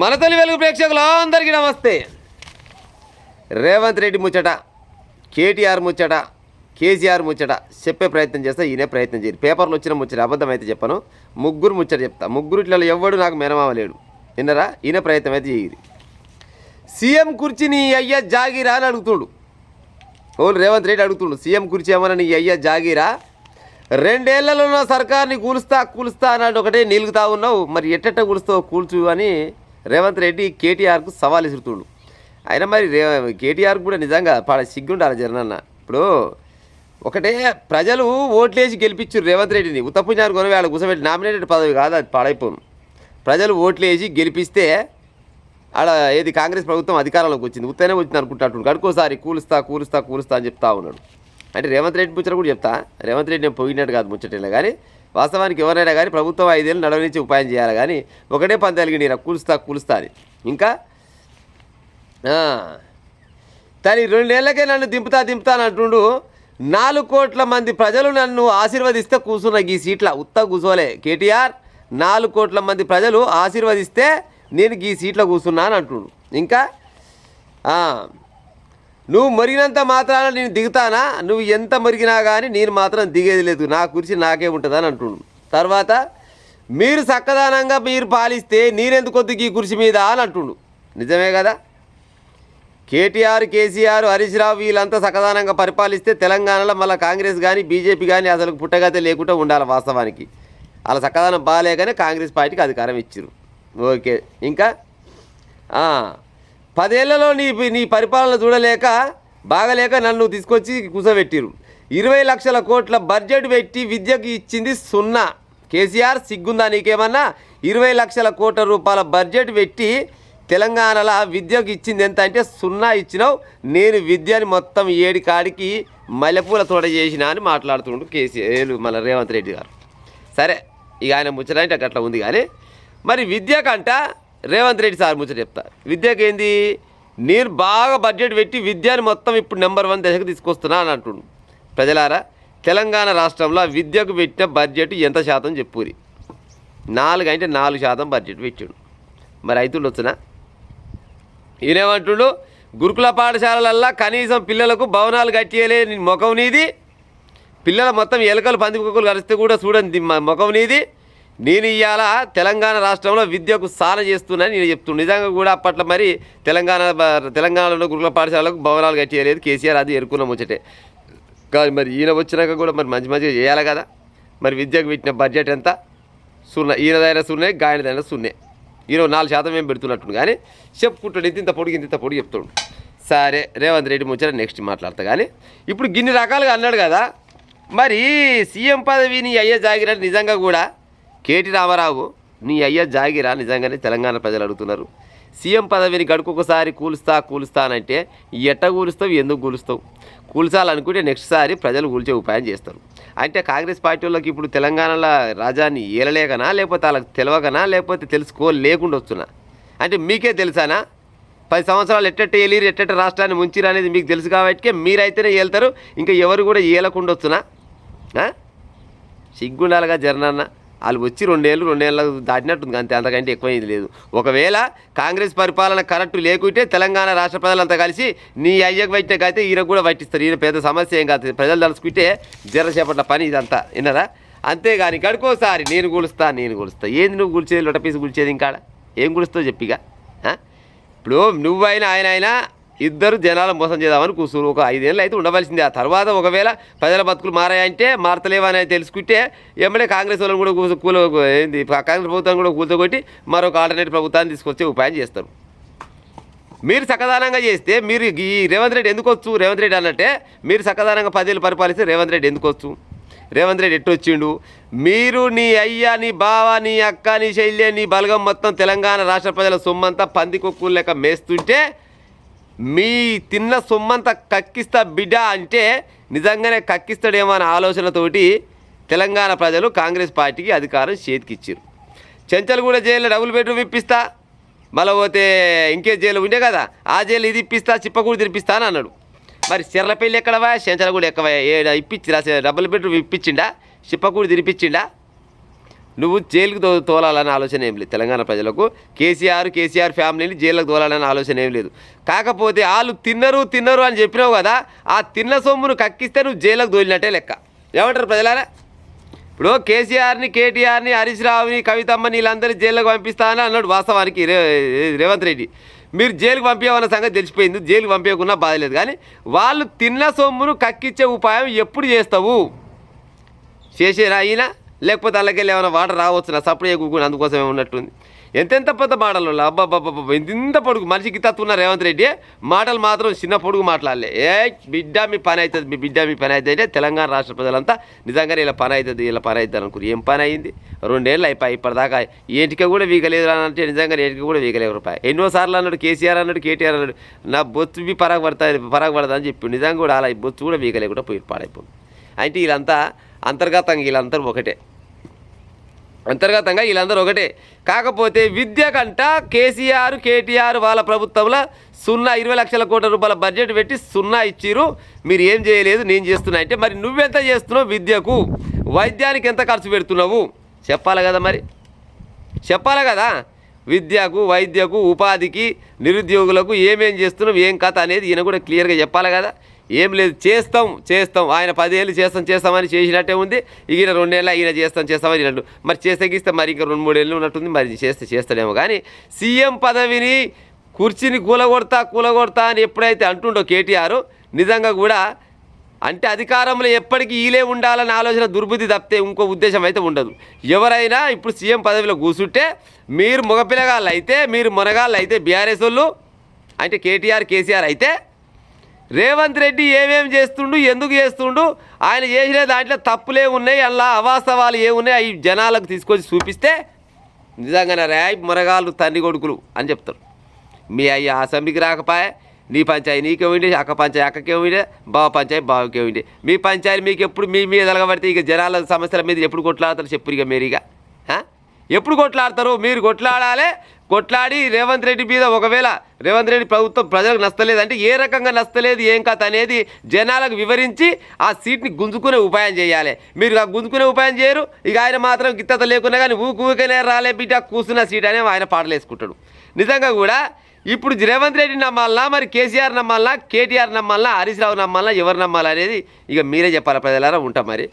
మన తొలి వెలుగు ప్రేక్షకులు అందరికీ నమస్తే. రేవంత్ రెడ్డి ముచ్చట, కేటీఆర్ ముచ్చట, కేసీఆర్ ముచ్చట చెప్పే ప్రయత్నం చేస్తా. ఈయనే ప్రయత్నం చేయరు. పేపర్లు వచ్చిన ముచ్చట అబద్ధం అయితే చెప్పను. ముగ్గురు ముచ్చట చెప్తా. ముగ్గురిట్లలో ఎవ్వడు నాకు మెనమామ లేడు. విన్నరా? ఈయన ప్రయత్నం అయితే చేయరు. సీఎం కుర్చీ నీ అయ్యా జాగీరా అని అడుగుతుండు. ఓన్లీ రేవంత్ రెడ్డి అడుగుతుండు, సీఎం కుర్చీ ఏమన్నా నీ అయ్యా జాగీరా? 2 ఏళ్లలో ఉన్న సర్కార్ని కూలుస్తా అన్నాడు. ఒకటే నిలుగుతా ఉన్నావు, మరి ఎట్టెట్ట కూలుస్తావు కూల్చు అని రేవంత్ రెడ్డి కేటీఆర్కు సవాల్ ఇసురుతుండు. అయినా మరి కేటీఆర్కు కూడా నిజంగా సిగ్గుండాలి జగనన్న. ఇప్పుడు ఒకటే ప్రజలు ఓట్లేసి గెలిపించారు రేవంత్ రెడ్డిని. ఉత్తపుణ్యాన్ని కొనవి వాళ్ళ కూసబెట్టి నామినేటెడ్ పదవి కాదు, అది పాడైపోను. ప్రజలు ఓట్లేసి గెలిపిస్తే ఆడ ఏది కాంగ్రెస్ ప్రభుత్వం అధికారంలోకి వచ్చింది. ఉత్తనే వచ్చింది అనుకుంటాడు. గడుకోసారి కూలుస్తా అని చెప్తా ఉన్నాడు. అంటే రేవంత్ రెడ్డి ముచ్చట కూడా చెప్తా. రేవంత్ రెడ్డి నేను పోయినట్టు కాదు ముచ్చటేలా, కానీ వాస్తవానికి ఎవరైనా కానీ ప్రభుత్వం 5 ఏళ్ళు నడవనించి ఉపాయం చేయాలి. కానీ ఒకటే పంతాలికి నేను కూలుస్తా అని. ఇంకా తను 2 ఏళ్ళకే నన్ను దింపుతా అని అంటుండు. 4 కోట్ల మంది ప్రజలు నన్ను ఆశీర్వదిస్తే కూర్చున్న ఈ సీట్ల ఉత్త కూర్చోలే కేటీఆర్. 4 కోట్ల మంది ప్రజలు ఆశీర్వదిస్తే నేను ఈ సీట్లో కూర్చున్నా అని అంటుండు. ఇంకా నువ్వు మరిగినంత మాత్రాన నేను దిగుతానా? నువ్వు ఎంత మరిగినా కానీ నేను మాత్రం దిగేది లేదు, నా కుర్చీ నాకే ఉంటుందని అంటుండు. తర్వాత మీరు చక్కదానంగా మీరు పాలిస్తే నేనెందుకు ఈ కుర్చీ మీద అని అంటుండు. నిజమే కదా? కేటీఆర్, కేసీఆర్, హరీష్ రావు వీళ్ళంతా చక్కదానంగా పరిపాలిస్తే తెలంగాణలో మళ్ళీ కాంగ్రెస్ కానీ బీజేపీ కానీ అసలు పుట్టగతే లేకుండా ఉండాలి. వాస్తవానికి అలా చక్కదానం బాగాలేకనే కాంగ్రెస్ పార్టీకి అధికారం ఇచ్చారు. ఓకే. ఇంకా 10 ఏళ్లలో నీ పరిపాలన చూడలేక బాగలేక నన్ను తీసుకొచ్చి కూసబెట్టిరు. 20 లక్షల కోట్ల బడ్జెట్ పెట్టి విద్యకు ఇచ్చింది 0. కేసీఆర్ సిగ్గుందా నీకేమన్నా? 20 లక్షల కోట్ల రూపాయల బడ్జెట్ పెట్టి తెలంగాణలో విద్యకు ఇచ్చింది ఎంత అంటే 0 ఇచ్చినావు. నేను విద్యని మొత్తం 7 కాడికి మల్లెపూల తోట చేసిన అని మాట్లాడుతుండు కేసీఆర్ మన రేవంత్ రెడ్డి గారు. సరే, ఇక ఆయన ముచ్చట అట్లా ఉంది. కానీ మరి విద్యకంట రేవంత్ రెడ్డి సార్ ముచ్చట చెప్తా. విద్యకి ఏంది? నేను బాగా బడ్జెట్ పెట్టి విద్యని మొత్తం ఇప్పుడు నెంబర్ 1 దశకు తీసుకొస్తున్నా అని అంటుండు. ప్రజలారా, తెలంగాణ రాష్ట్రంలో విద్యకు పెట్టిన బడ్జెట్ ఎంత శాతం చెప్పురి? 4 అంటే 4% బడ్జెట్ పెట్టాడు. మరి అవుతుండొచ్చునా? ఈయనేమంటుండు, గురుకుల పాఠశాలలల్లో కనీసం పిల్లలకు భవనాలు కట్టియలే ముఖం నీది. పిల్లల మొత్తం ఎలుకలు పందికొక్కలు కలిస్తే కూడా చూడండి ముఖం నీది. నేను ఇవాళ తెలంగాణ రాష్ట్రంలో విద్యకు సాధన చేస్తున్నాను నేను చెప్తున్నాను. నిజంగా కూడా అప్పట్లో మరి తెలంగాణలో గురుకుల పాఠశాలకు భవనాలు కట్టేయలేదు కేసీఆర్, అది ఎరుకున్న ముచ్చటే. కానీ మరి ఈయన వచ్చినాక కూడా మరి మంచిగా చేయాలి కదా. మరి విద్యకు పెట్టిన బడ్జెట్ ఎంత? 0. ఈయనదైనా 0, గాయనదైనా 0. ఈయన 4% ఏం పెడుతున్నట్టు. కానీ చెప్పుకుంటాడు ఇంత పొడి చెప్తాడు. సరే, రేవంత్ రెడ్డి ముచ్చట నెక్స్ట్ మాట్లాడతా. కానీ ఇప్పుడు గిన్ని రకాలుగా అన్నాడు కదా. మరి సీఎం పదవి నీ అయ్యే జాగిరా? నిజంగా కూడా కేటీ రామారావు నీ అయ్యా జాగిరా? నిజంగానే తెలంగాణ ప్రజలు అడుగుతున్నారు. సీఎం పదవిని గడుకొకసారి కూలుస్తా అనంటే ఎట్ట కూలుస్తావు? ఎందుకు కూలుస్తావు? కూల్చాలనుకుంటే నెక్స్ట్ సారి ప్రజలు కూల్చే ఉపాయం చేస్తారు. అంటే కాంగ్రెస్ పార్టీ వాళ్ళకి ఇప్పుడు తెలంగాణలో రాజాన్ని ఏలలేకనా, లేకపోతే వాళ్ళకి తెలియకనా, లేకపోతే తెలుసుకోలేకుండా వస్తున్నా? అంటే మీకే తెలుసానా? 10 సంవత్సరాలు ఎట్టెట్ట ఏలిరు, ఎట్టెట్ట రాష్ట్రాన్ని ముంచిరు అనేది మీకు తెలుసు కాబట్టి మీరైతేనే ఏలుతారు. ఇంకా ఎవరు కూడా ఏలకుండా వస్తున్నా? సిగ్గుండాలిగా జరనన్న. వాళ్ళు వచ్చి 2 ఏళ్ళు దాటినట్టుంది అంతే, అంతకంటే ఎక్కువ ఇది లేదు. ఒకవేళ కాంగ్రెస్ పరిపాలన కరెక్ట్ లేకుంటే తెలంగాణ రాష్ట్ర ప్రజలంతా కలిసి నీ అయ్యకు పట్టినకైతే ఈయన కూడా పట్టిస్తారు. ఈయన పెద్ద సమస్య ఏం కాదు. ప్రజలు తలుచుకుంటే చేపట్ల పని ఇదంతా. విన్నారా? అంతేగాని గడుకోసారి నేను కూలుస్తా. ఏంది నువ్వు కూల్చేది? లొటపీసు కూల్చేది? ఇంకా ఏం కూలుస్తావు చెప్పిగా? ఇప్పుడు నువ్వైనా ఆయన అయినా ఇద్దరు జనాలు మోసం చేద్దామని కూర్చుని ఒక 5 ఏళ్ళు అయితే ఉండవలసిందే. ఆ తర్వాత ఒకవేళ ప్రజల బతుకులు మారాయంటే మారతలేవని తెలుసుకుంటే ఏమంటే కాంగ్రెస్ వాళ్ళని కూడా ఏంది కాంగ్రెస్ ప్రభుత్వాన్ని కూడా కూల్చొట్టి మరొక ఆల్టర్నేటివ్ ప్రభుత్వాన్ని తీసుకొచ్చే ఉపాయం చేస్తారు. మీరు చక్కదానంగా చేస్తే మీరు ఈ రేవంత్ రెడ్డి ఎందుకు వచ్చు? రేవంత్ రెడ్డి అన్నట్టే మీరు చక్కదానంగా 10 ఏళ్ళు పరిపాలిస్తే రేవంత్ రెడ్డి ఎందుకు వచ్చు? రేవంత్ రెడ్డి ఎట్టు వచ్చిండు? మీరు నీ అయ్యా, నీ బావ, నీ అక్క, నీ శైల్య, నీ బలగం మొత్తం తెలంగాణ రాష్ట్ర ప్రజల సొమ్మంతా పందికొక్కులు లెక్క మేస్తుంటే మీ తిన్న సొమ్మంతా కక్కిస్తా బిడ్డ అంటే నిజంగానే కక్కిస్తాడేమో అనే ఆలోచనతోటి తెలంగాణ ప్రజలు కాంగ్రెస్ పార్టీకి అధికారం చేతికిచ్చారు. చెంచల్గూడ జైల్లో డబుల్ బెడ్రూమ్ ఇప్పిస్తా, మళ్ళీ పోతే ఇంకే జైలు ఉండే కదా ఆ జైలు ఇది ఇప్పిస్తా, చిప్పకూడి తినిపిస్తా అని అన్నాడు. మరి చెర్లపల్లి ఎక్కడవా, చెంచల్గూడ ఎక్కవా? ఇప్పించిరా? డబుల్ బెడ్రూమ్ ఇప్పించిండా? చిప్పకూడి తినిపించిండా? నువ్వు జైలుకు తోలాలనే ఆలోచన ఏం లేదు తెలంగాణ ప్రజలకు. కేసీఆర్ ఫ్యామిలీని జైలుకు తోలాలనే ఆలోచన ఏం లేదు. కాకపోతే వాళ్ళు తిన్నరు అని చెప్పినావు కదా, ఆ తిన్న సొమ్మును కక్కిస్తే నువ్వు జైలుకు తోలినట్టే లెక్క. ఏమంటారు ప్రజలారా? ఇప్పుడు కేసీఆర్ని, కేటీఆర్ని, హరీష్ రావుని, కవితమ్మని వీళ్ళందరూ జైలుకు పంపిస్తానని అన్నాడు వాస్తవానికి రేవంత్ రెడ్డి. మీరు జైలుకు పంపించమన్న సంగతి తెలిసిపోయింది. జైలుకు పంపించకున్నా బాధలేదు, కానీ వాళ్ళు తిన్న సొమ్మును కక్కిచ్చే ఉపాయం ఎప్పుడు చేస్తావు? చేసేనా అయినా, లేకపోతే అలాగెళ్ళి ఏమైనా వాటర్ రావచ్చు నా సప్లై కూకుని అందుకోసమే ఉన్నట్టుంది. ఎంతెంత పెద్ద మాటలు అబ్బాబ్బాబ్బా, ఇంత పొడుగు మనిషికి తత్తున్న రేవంత్ రెడ్డి మాటలు మాత్రం చిన్న పొడుగు మాట్లాడలే. బిడ్డ మీ పని అవుతుంది, మీ బిడ్డ మీ పని అవుతుంది. తెలంగాణ రాష్ట్ర ప్రజలంతా నిజంగానే ఇలా పని అవుతుంది అనుకున్నారు. ఏం పని అయింది? 2 ఏళ్ళు అయిపోయి ఇప్పటిదాకా ఏంటికి కూడా వీగలేదు అంటే నిజంగా ఏంటికి కూడా వీగలేవు రూపాయి. ఎన్నోసార్లు అన్నాడు కేసీఆర్ అన్నాడు, కేటీఆర్ అన్నాడు నా బొత్తు మీ పరాగపడతా అని చెప్పి నిజంగా కూడా అలా బొత్తు కూడా వీగలేకుండా పోయి పాడైపోయింది. అంటే వీళ్ళంతా అంతర్గతంగా వీళ్ళందరూ ఒకటే. కాకపోతే విద్య కంట కేసీఆర్, కేటీఆర్ వాళ్ళ ప్రభుత్వంలో 20 లక్షల కోట్ల రూపాయల బడ్జెట్ పెట్టి 0 ఇచ్చిరు. మీరు ఏం చేయలేదు, నేను చేస్తున్నా అంటే మరి నువ్వెంత చేస్తున్నావు? విద్యకు, వైద్యానికి ఎంత ఖర్చు పెడుతున్నావు చెప్పాలి కదా. మరి చెప్పాలి కదా. విద్యకు, వైద్యకు, ఉపాధికి, నిరుద్యోగులకు ఏమేం చేస్తున్నావు, ఏం కథ అనేది ఈయన కూడా క్లియర్గా చెప్పాలి కదా. ఏం లేదు, చేస్తాం ఆయన 10 ఏళ్ళు చేస్తామని చేసినట్టే ఉంది. ఈయన 2 ఏళ్ళ ఈయన చేస్తామని అన్నాడు. మరి చేస్తే మరి ఇంకా 2-3 ఏళ్ళు ఉన్నట్టుంది. మరి చేస్తాడేమో. కానీ సీఎం పదవిని, కుర్చీని కూలగొడతా అని ఎప్పుడైతే అంటుండో కేటీఆర్, నిజంగా కూడా అంటే అధికారంలో ఎప్పటికీ ఈలే ఉండాలన్న ఆలోచన దుర్బుద్ధి తప్పితే ఇంకో ఉద్దేశం అయితే ఉండదు. ఎవరైనా ఇప్పుడు సీఎం పదవిలో కూర్చుంటే మీరు మగపిల్లగాళ్ళు అయితే, మీరు మొనగాళ్ళు అయితే, బీఆర్ఎస్ వాళ్ళు అంటే కేటీఆర్, కేసీఆర్ అయితే రేవంత్ రెడ్డి ఏమేమి చేస్తుండు, ఎందుకు చేస్తుండు, ఆయన చేసిన దాంట్లో తప్పులే ఉన్నాయి, అలా అవాస్తవాలు ఏమున్నాయి అవి జనాలకు తీసుకొచ్చి చూపిస్తే నిజంగానే రాయ్ మొరగాళ్ళు తండ్రి కొడుకులు అని చెప్తారు. మీ అయ్య అసెంబ్లీకి రాకపోయే, నీ పంచాయతీ నీకేమిటి, అక్క పంచాయతీ అక్కకేమిటి, బావ పంచాయతీ బావకేమిటి, మీ పంచాయతీ మీకు ఎప్పుడు మీ మీద ఎలగబడితే ఇక జనాల సమస్యల మీద ఎప్పుడు కొట్లాడతారు చెప్పు. ఇక మీరు ఇక ఎప్పుడు కొట్లాడతారు? మీరు కొట్లాడి రేవంత్ రెడ్డి మీద ఒకవేళ రేవంత్ రెడ్డి ప్రభుత్వం ప్రజలకు నచ్చలేదంటే ఏ రకంగా నచ్చలేదు, ఏం కథ అనేది జనాలకు వివరించి ఆ సీట్ని గుంజుకునే ఉపాయం చేయాలి. మీరు ఆ గుంజుకునే ఉపాయం చేయరు. ఇక ఆయన మాత్రం గిత్తత లేకున్నా కానీ ఊకనే రాలే బిడ్డ కూర్చున్న సీట్ అనే ఆయన పాటలు వేసుకుంటాడు. నిజంగా కూడా ఇప్పుడు రేవంత్ రెడ్డి నమ్మాలనా, మరి కేసీఆర్ నమ్మాలనా, కేటీఆర్ నమ్మాలనా, హరీష్ రావు నమ్మాలనా, ఎవరు నమ్మాలనేది ఇక మీరే చెప్పాలి ప్రజలారా. ఉంటాం మరి.